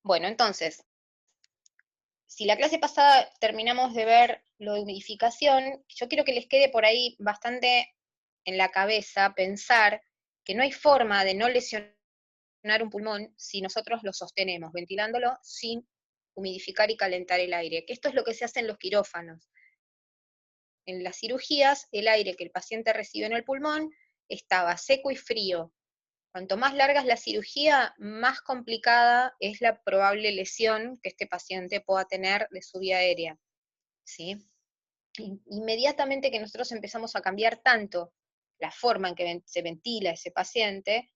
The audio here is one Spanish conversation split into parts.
Bueno, entonces, si la clase pasada terminamos de ver lo de humidificación, yo quiero que les quede por ahí bastante en la cabeza pensar que no hay forma de no lesionar un pulmón si nosotros lo sostenemos, ventilándolo sin humidificar y calentar el aire, que esto es lo que se hace en los quirófanos. En las cirugías, el aire que el paciente recibe en el pulmón estaba seco y frío. Cuanto más larga es la cirugía, más complicada es la probable lesión que este paciente pueda tener de su vía aérea, ¿sí? Inmediatamente que nosotros empezamos a cambiar tanto la forma en que se ventila ese paciente,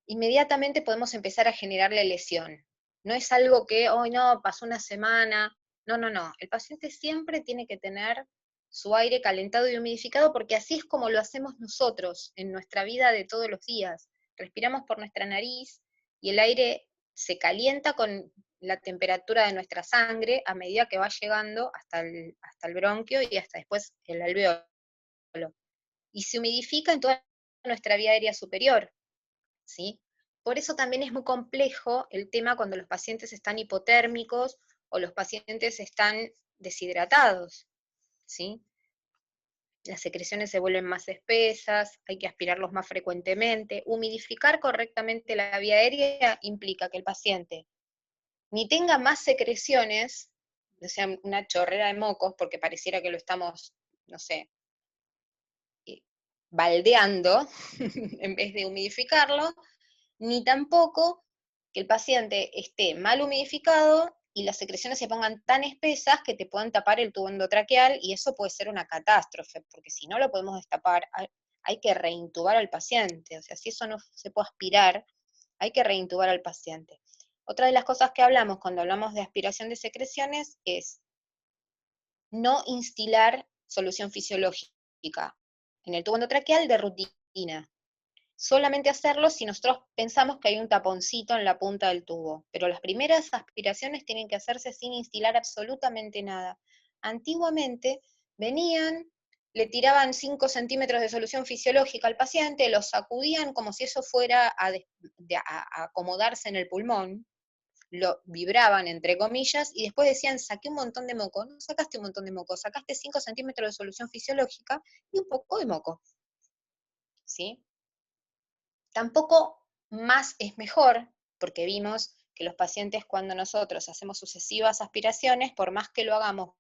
inmediatamente podemos empezar a generarle lesión. No es algo que, hoy no, pasó una semana. No, no, no. El paciente siempre tiene que tener su aire calentado y humidificado porque así es como lo hacemos nosotros en nuestra vida de todos los días. Respiramos por nuestra nariz y el aire se calienta con la temperatura de nuestra sangre a medida que va llegando hasta el bronquio y hasta después el alveolo. Y se humidifica en toda nuestra vía aérea superior. ¿Sí? Por eso también es muy complejo el tema cuando los pacientes están hipotérmicos o los pacientes están deshidratados, ¿sí? Las secreciones se vuelven más espesas, hay que aspirarlos más frecuentemente. Humidificar correctamente la vía aérea implica que el paciente ni tenga más secreciones, o sea, una chorrera de mocos, porque pareciera que lo estamos, no sé, baldeando en vez de humidificarlo, ni tampoco que el paciente esté mal humidificado y las secreciones se pongan tan espesas que te puedan tapar el tubo endotraqueal y eso puede ser una catástrofe, porque si no lo podemos destapar, hay que reintubar al paciente, o sea, si eso no se puede aspirar, hay que reintubar al paciente. Otra de las cosas que hablamos cuando hablamos de aspiración de secreciones es no instilar solución fisiológica en el tubo endotraqueal de rutina. Solamente hacerlo si nosotros pensamos que hay un taponcito en la punta del tubo, pero las primeras aspiraciones tienen que hacerse sin instilar absolutamente nada. Antiguamente venían, le tiraban 5 centímetros de solución fisiológica al paciente, lo sacudían como si eso fuera a acomodarse en el pulmón, lo vibraban entre comillas y después decían, saqué un montón de moco. No sacaste un montón de moco, sacaste 5 centímetros de solución fisiológica y un poco de moco, ¿sí? Tampoco más es mejor, porque vimos que los pacientes cuando nosotros hacemos sucesivas aspiraciones, por más que lo hagamos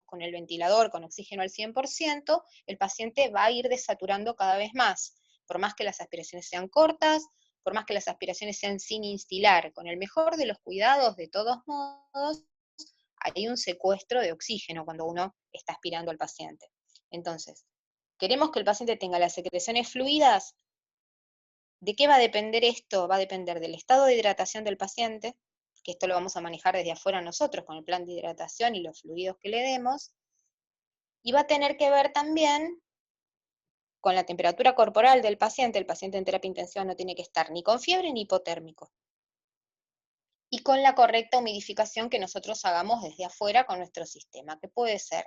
con el ventilador, con oxígeno al 100%, el paciente va a ir desaturando cada vez más, por más que las aspiraciones sean cortas, por más que las aspiraciones sean sin instilar. Con el mejor de los cuidados, de todos modos, hay un secuestro de oxígeno cuando uno está aspirando al paciente. Entonces, queremos que el paciente tenga las secreciones fluidas. ¿De qué va a depender esto? Va a depender del estado de hidratación del paciente, que esto lo vamos a manejar desde afuera nosotros con el plan de hidratación y los fluidos que le demos, y va a tener que ver también con la temperatura corporal del paciente. El paciente en terapia intensiva no tiene que estar ni con fiebre ni hipotérmico. Y con la correcta humidificación que nosotros hagamos desde afuera con nuestro sistema, que puede ser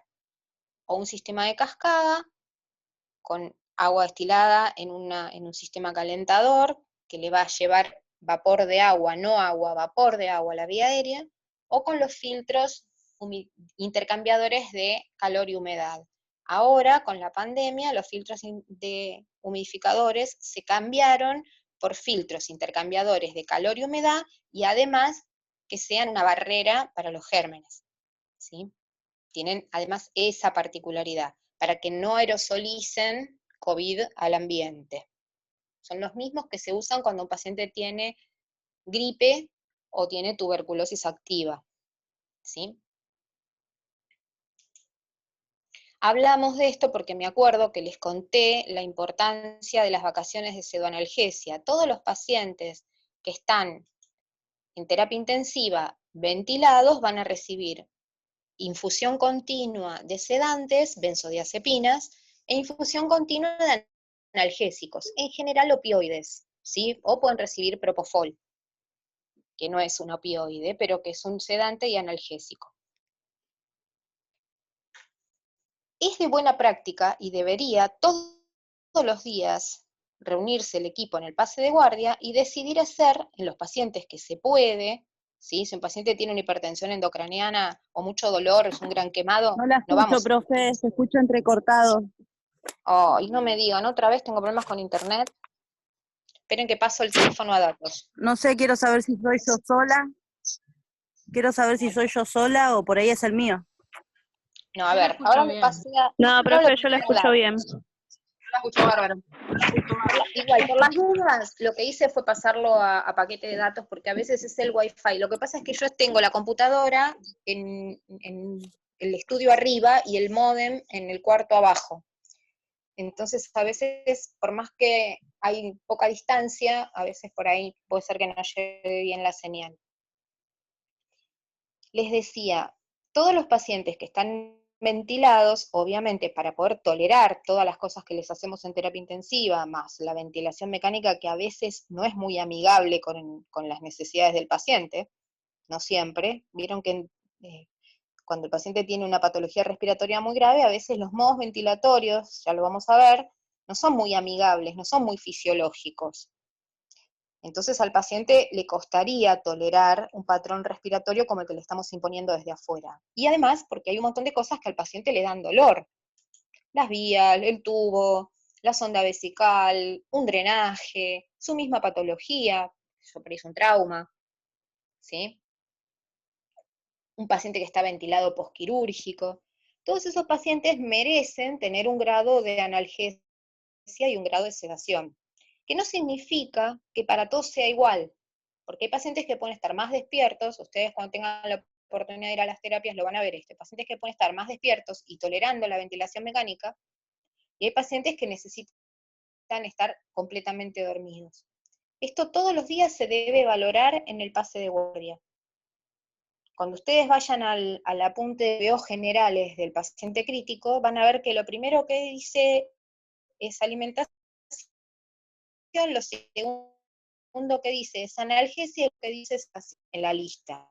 o un sistema de cascada, con agua destilada en un sistema calentador, que le va a llevar vapor de agua, no agua, vapor de agua a la vía aérea, o con los filtros intercambiadores de calor y humedad. Ahora, con la pandemia, los filtros de humidificadores se cambiaron por filtros intercambiadores de calor y humedad, y además que sean una barrera para los gérmenes, ¿sí? Tienen además esa particularidad, para que no aerosolicen COVID al ambiente. Son los mismos que se usan cuando un paciente tiene gripe o tiene tuberculosis activa, ¿sí? Hablamos de esto porque me acuerdo que les conté la importancia de las vacaciones de pseudoanalgesia. Todos los pacientes que están en terapia intensiva ventilados van a recibir infusión continua de sedantes, benzodiazepinas, e infusión continua de analgésicos, en general opioides, ¿sí? O pueden recibir propofol, que no es un opioide, pero que es un sedante y analgésico. Es de buena práctica y debería todos los días reunirse el equipo en el pase de guardia y decidir hacer, en los pacientes que se puede, ¿sí? Si un paciente tiene una hipertensión endocraniana o mucho dolor, es un gran quemado, No la no escucho, vamos. profe, se escucha entrecortado. Ay, no me digan, otra vez tengo problemas con internet. Esperen que paso el teléfono a datos. No sé, quiero saber si soy yo sola. Quiero saber si soy yo sola o por ahí es el mío. No, a ver, ahora me pasé a... No, Yo hablo profe, yo la por escucho bien. datos. Yo la escucho bárbaro. Igual, por las dudas, lo que hice fue pasarlo a paquete de datos, porque a veces es el Wi-Fi. Lo que pasa es que yo tengo la computadora en el estudio arriba y el módem en el cuarto abajo. Entonces, a veces, por más que hay poca distancia, a veces por ahí puede ser que no llegue bien la señal. Les decía, todos los pacientes que están ventilados, obviamente para poder tolerar todas las cosas que les hacemos en terapia intensiva, más la ventilación mecánica que a veces no es muy amigable con las necesidades del paciente, no siempre, vieron que cuando el paciente tiene una patología respiratoria muy grave, a veces los modos ventilatorios, ya lo vamos a ver, no son muy amigables, no son muy fisiológicos. Entonces al paciente le costaría tolerar un patrón respiratorio como el que le estamos imponiendo desde afuera. Y además, porque hay un montón de cosas que al paciente le dan dolor. Las vías, el tubo, la sonda vesical, un drenaje, su misma patología, eso por ahí es un trauma, ¿sí? Un paciente que está ventilado posquirúrgico. Todos esos pacientes merecen tener un grado de analgesia y un grado de sedación, que no significa que para todos sea igual, porque hay pacientes que pueden estar más despiertos, ustedes cuando tengan la oportunidad de ir a las terapias lo van a ver pacientes que pueden estar más despiertos y tolerando la ventilación mecánica, y hay pacientes que necesitan estar completamente dormidos. Esto todos los días se debe valorar en el pase de guardia. Cuando ustedes vayan al apunte de videos generales del paciente crítico, van a ver que lo primero que dice es alimentación, lo segundo que dice es analgesia, y lo que dice es en la lista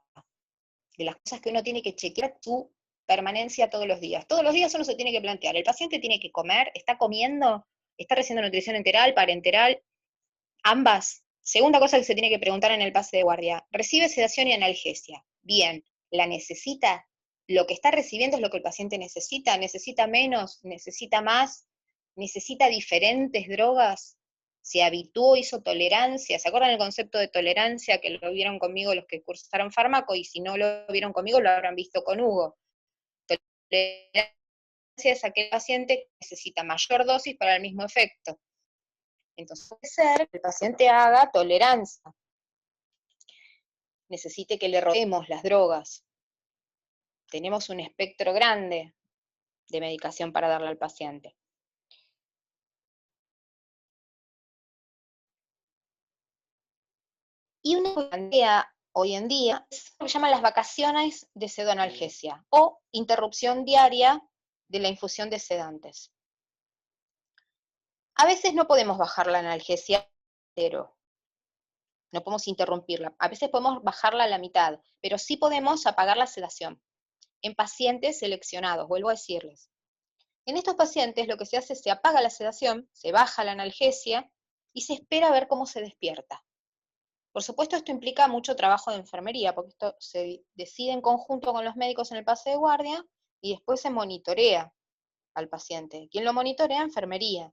de las cosas que uno tiene que chequear su permanencia todos los días. Todos los días uno se tiene que plantear, el paciente tiene que comer, está comiendo, está recibiendo nutrición enteral, parenteral, ambas. Segunda cosa que se tiene que preguntar en el pase de guardia, ¿recibe sedación y analgesia? Bien, ¿la necesita? ¿Lo que está recibiendo es lo que el paciente necesita? ¿Necesita menos? ¿Necesita más? ¿Necesita diferentes drogas? ¿Se habituó, hizo tolerancia? ¿Se acuerdan el concepto de tolerancia que lo vieron conmigo los que cursaron fármaco? Y si no lo vieron conmigo, lo habrán visto con Hugo. Tolerancia es aquel paciente que necesita mayor dosis para el mismo efecto. Entonces puede ser que el paciente haga tolerancia, necesite que le roguemos las drogas. Tenemos un espectro grande de medicación para darle al paciente. Y una idea hoy en día es lo que llaman las vacaciones de sedoanalgesia o interrupción diaria de la infusión de sedantes. A veces no podemos bajar la analgesia cero, no podemos interrumpirla. A veces podemos bajarla a la mitad, pero sí podemos apagar la sedación en pacientes seleccionados, vuelvo a decirles. En estos pacientes lo que se hace es se apaga la sedación, se baja la analgesia y se espera a ver cómo se despierta. Por supuesto, esto implica mucho trabajo de enfermería, porque esto se decide en conjunto con los médicos en el pase de guardia y después se monitorea al paciente. ¿Quién lo monitorea? Enfermería,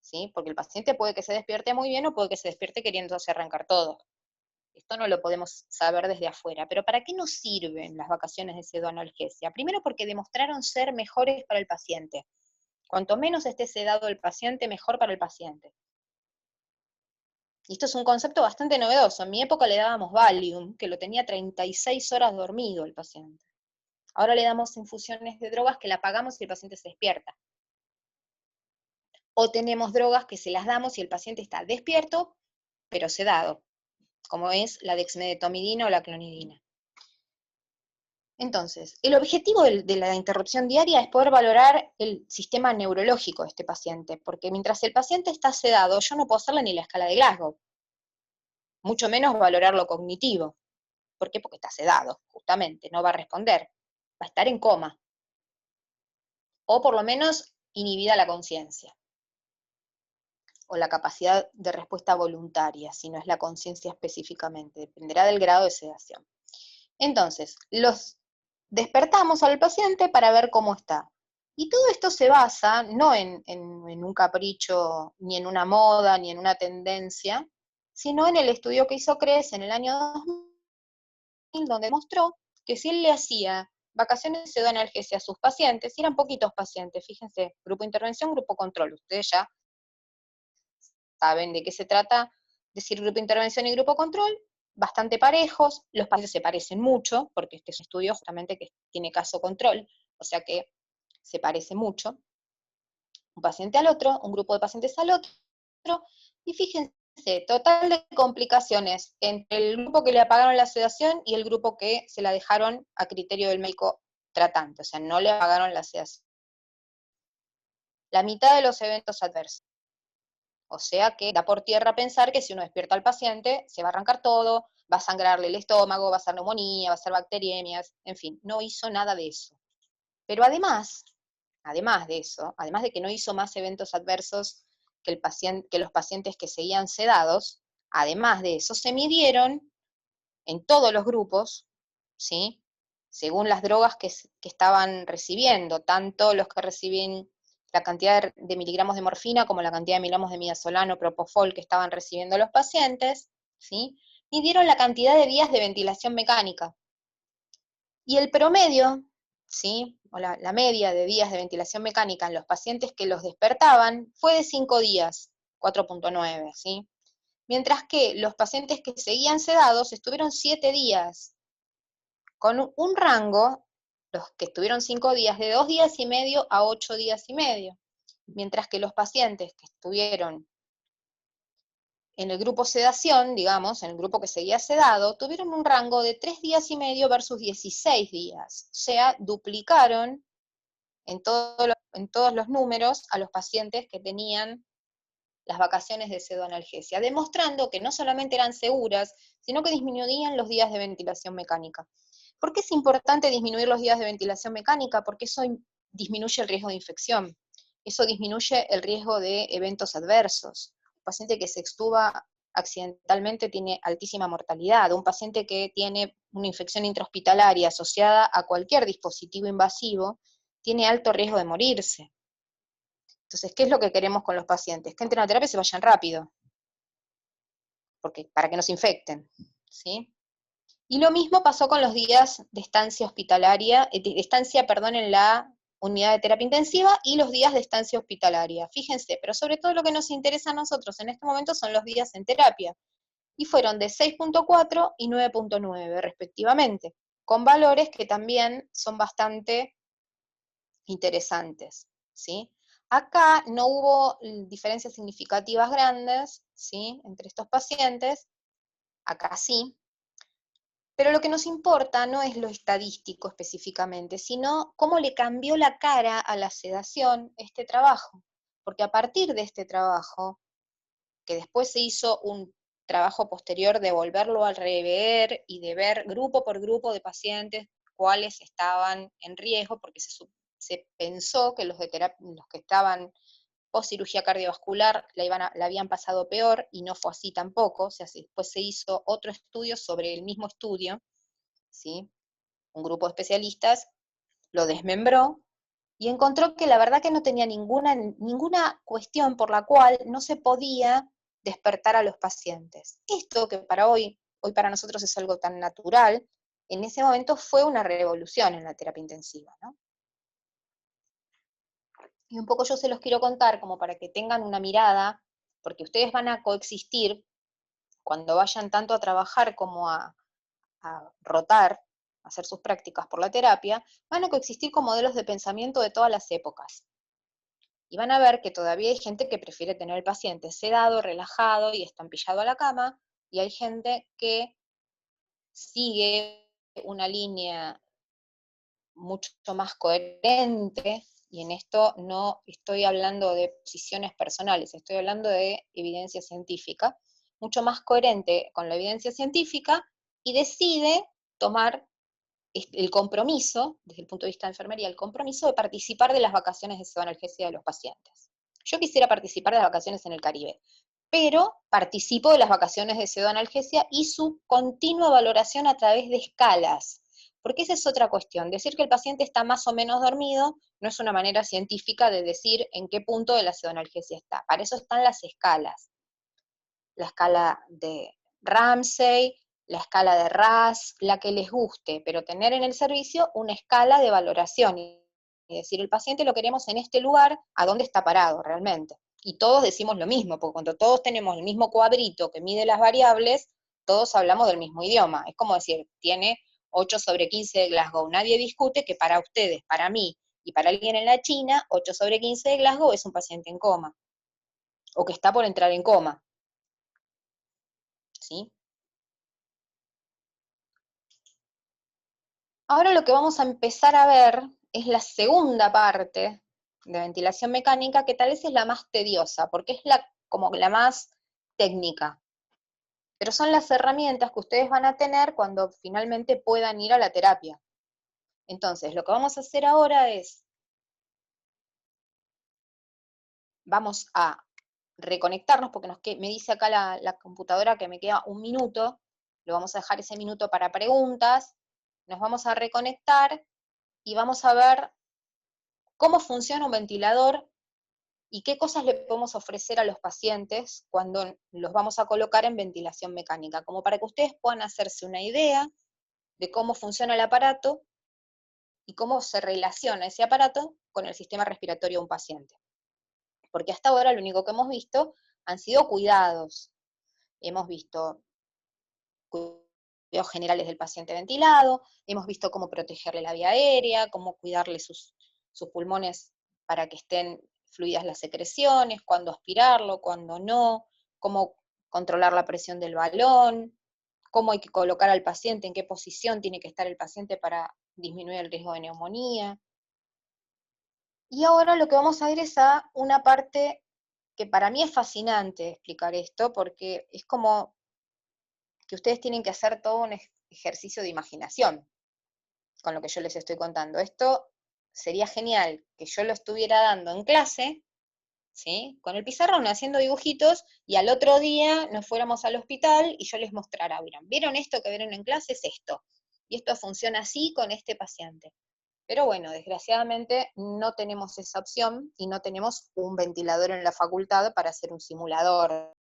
¿sí? Porque el paciente puede que se despierte muy bien o puede que se despierte queriéndose arrancar todo. Esto no lo podemos saber desde afuera, pero ¿para qué nos sirven las vacaciones de sedoanalgesia? Primero porque demostraron ser mejores para el paciente. Cuanto menos esté sedado el paciente, mejor para el paciente. Y esto es un concepto bastante novedoso. En mi época le dábamos Valium, que lo tenía 36 horas dormido el paciente. Ahora le damos infusiones de drogas que la apagamos y el paciente se despierta. O tenemos drogas que se las damos y el paciente está despierto, pero sedado, como es la dexmedetomidina o la clonidina. Entonces, el objetivo de la interrupción diaria es poder valorar el sistema neurológico de este paciente, porque mientras el paciente está sedado, yo no puedo hacerle ni la escala de Glasgow, mucho menos valorar lo cognitivo. ¿Por qué? Porque está sedado, justamente, no va a responder, va a estar en coma, o por lo menos inhibida la conciencia, o la capacidad de respuesta voluntaria, si no es la conciencia específicamente, dependerá del grado de sedación. Entonces, los despertamos al paciente para ver cómo está. Y todo esto se basa no en un capricho, ni en una moda, ni en una tendencia, sino en el estudio que hizo CRES en el año 2000, donde mostró que si él le hacía vacaciones de pseudoanalgesia a sus pacientes, y eran poquitos pacientes, fíjense, grupo intervención, grupo control, ustedes ya saben de qué se trata, decir grupo intervención y grupo control, bastante parejos, los pacientes se parecen mucho, porque este es un estudio justamente que tiene caso control, o sea que se parece mucho, un paciente al otro, un grupo de pacientes al otro, y fíjense, total de complicaciones entre el grupo que le apagaron la sedación y el grupo que se la dejaron a criterio del médico tratante, o sea, no le apagaron la sedación. La mitad de los eventos adversos. O sea que da por tierra pensar que si uno despierta al paciente, se va a arrancar todo, va a sangrarle el estómago, va a ser neumonía, va a ser bacteriemias, en fin, no hizo nada de eso. Pero además de eso, además de que no hizo más eventos adversos que los pacientes que seguían sedados, además de eso, se midieron en todos los grupos, ¿sí? Según las drogas que estaban recibiendo, tanto los que reciben la cantidad de miligramos de morfina como la cantidad de miligramos de midazolam, propofol que estaban recibiendo los pacientes, ¿sí? Midieron la cantidad de días de ventilación mecánica. Y el promedio, ¿sí? O la media de días de ventilación mecánica en los pacientes que los despertaban fue de 5 días, 4.9, ¿sí? Mientras que los pacientes que seguían sedados estuvieron 7 días, con un rango, los que estuvieron 5 días, de 2 días y medio a 8 días y medio, mientras que los pacientes que estuvieron en el grupo sedación, digamos, en el grupo que seguía sedado, tuvieron un rango de 3 días y medio versus 16 días, o sea, duplicaron en todos los números a los pacientes que tenían las vacaciones de pseudoanalgesia, demostrando que no solamente eran seguras, sino que disminuían los días de ventilación mecánica. ¿Por qué es importante disminuir los días de ventilación mecánica? Porque eso disminuye el riesgo de infección, eso disminuye el riesgo de eventos adversos. Un paciente que se extuba accidentalmente tiene altísima mortalidad. Un paciente que tiene una infección intrahospitalaria asociada a cualquier dispositivo invasivo tiene alto riesgo de morirse. Entonces, ¿qué es lo que queremos con los pacientes? Que entren a terapia y se vayan rápido, para que no se infecten, ¿sí? Y lo mismo pasó con los días de estancia hospitalaria, en la unidad de terapia intensiva y los días de estancia hospitalaria. Fíjense, pero sobre todo lo que nos interesa a nosotros en este momento son los días en terapia. Y fueron de 6.4 y 9.9 respectivamente, con valores que también son bastante interesantes, ¿sí? Acá no hubo diferencias significativas grandes, ¿sí? Entre estos pacientes, acá sí, pero lo que nos importa no es lo estadístico específicamente, sino cómo le cambió la cara a la sedación este trabajo, porque a partir de este trabajo, que después se hizo un trabajo posterior de volverlo a rever y de ver grupo por grupo de pacientes cuáles estaban en riesgo, porque se pensó que los que estaban post cirugía cardiovascular la habían pasado peor, y no fue así tampoco. O sea, después se hizo otro estudio sobre el mismo estudio, ¿sí? Un grupo de especialistas lo desmembró y encontró que la verdad que no tenía ninguna cuestión por la cual no se podía despertar a los pacientes. Esto que hoy para nosotros es algo tan natural, en ese momento fue una revolución en la terapia intensiva, ¿no? Y un poco yo se los quiero contar como para que tengan una mirada, porque ustedes van a coexistir cuando vayan tanto a trabajar como a rotar, a hacer sus prácticas por la terapia, van a coexistir con modelos de pensamiento de todas las épocas. Y van a ver que todavía hay gente que prefiere tener al paciente sedado, relajado y estampillado a la cama, y hay gente que sigue una línea mucho más coherente, y en esto no estoy hablando de posiciones personales, estoy hablando de evidencia científica, mucho más coherente con la evidencia científica, y decide tomar el compromiso, desde el punto de vista de enfermería, el compromiso de participar de las vacaciones de pseudoanalgesia de los pacientes. Yo quisiera participar de las vacaciones en el Caribe, pero participo de las vacaciones de pseudoanalgesia y su continua valoración a través de escalas. Porque esa es otra cuestión. Decir que el paciente está más o menos dormido no es una manera científica de decir en qué punto de la pseudoanalgesia está. Para eso están las escalas. La escala de Ramsey, la escala de RAS, la que les guste, pero tener en el servicio una escala de valoración. Y decir, el paciente lo queremos en este lugar, ¿a dónde está parado realmente? Y todos decimos lo mismo, porque cuando todos tenemos el mismo cuadrito que mide las variables, todos hablamos del mismo idioma. Es como decir, tiene 8/15 de Glasgow. Nadie discute que para ustedes, para mí y para alguien en la China, 8/15 de Glasgow es un paciente en coma, o que está por entrar en coma. ¿Sí? Ahora lo que vamos a empezar a ver es la segunda parte de ventilación mecánica, que tal vez es la más tediosa, porque es como la más técnica. Pero son las herramientas que ustedes van a tener cuando finalmente puedan ir a la terapia. Entonces, lo que vamos a hacer ahora es, vamos a reconectarnos, porque me dice acá la computadora que me queda 1 minuto, lo vamos a dejar ese minuto para preguntas, nos vamos a reconectar y vamos a ver cómo funciona un ventilador y qué cosas le podemos ofrecer a los pacientes cuando los vamos a colocar en ventilación mecánica, como para que ustedes puedan hacerse una idea de cómo funciona el aparato y cómo se relaciona ese aparato con el sistema respiratorio de un paciente. Porque hasta ahora lo único que hemos visto han sido cuidados. Hemos visto cuidados generales del paciente ventilado, hemos visto cómo protegerle la vía aérea, cómo cuidarle sus pulmones para que estén fluidas las secreciones, cuándo aspirarlo, cuándo no, cómo controlar la presión del balón, cómo hay que colocar al paciente, en qué posición tiene que estar el paciente para disminuir el riesgo de neumonía. Y ahora lo que vamos a ir es a una parte que para mí es fascinante explicar esto, porque es como que ustedes tienen que hacer todo un ejercicio de imaginación con lo que yo les estoy contando. Esto sería genial que yo lo estuviera dando en clase, ¿sí? Con el pizarrón haciendo dibujitos, y al otro día nos fuéramos al hospital y yo les mostrara, ¿vieron esto que vieron en clase? Es esto. Y esto funciona así con este paciente. Pero bueno, desgraciadamente no tenemos esa opción y no tenemos un ventilador en la facultad para hacer un simulador